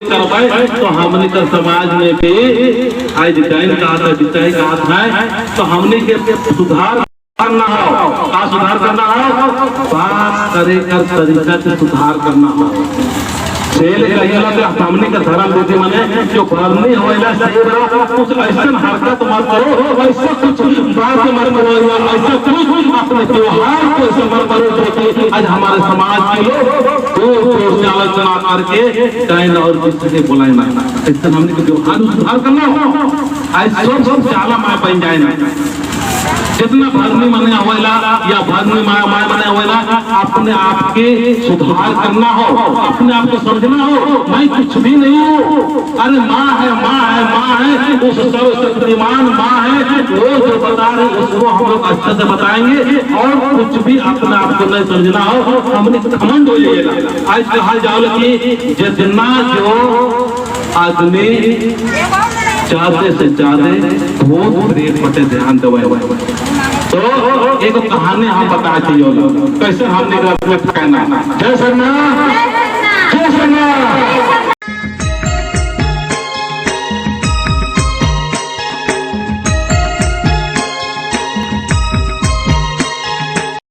करवाए तो हमने का समाज में भी आज डिजाइन का आता डिजाइन का आता है तो हमने के सुधार करना हो का सुधार करना हो बात करे कर तरीका से सुधार करना हो सेल कहिला तो हमने का धर्म देते माने जो भरनी होइला सेल कुछ ऐसा हरकत मत करो ऐसा कुछ बात मत करो ऐसा कुछ अपने त्योहार को ऐसा मत करो कि आज हमारे समाज के लोग दूर से आलोचना करके कहीं और किसी से बुलाए ना ऐसा हमने को त्योहार सुधार करना हो ऐसा सब चाला माय बन जाए ना जितना भरनी मने होइला या भरनी माय मने होइला अपने आप के सुधार करना हो अपने आप को समझना हो मैं कुछ भी नहीं हूँ अरे माँ है उस सर्वशक्तिमान माँ है वो जो बता रहे उसको हम लोग अच्छे से बताएंगे और कुछ भी अपने आप को नहीं समझना हो हमने घमंड हो जाएगा आज कहा जाओ कि जितना जो आदमी ज्यादा से ज्यादा भूत प्रेत पटे ध्यान देवे तो एक कहानी हम बताते कैसे हमने कहना जय सरना जय सरना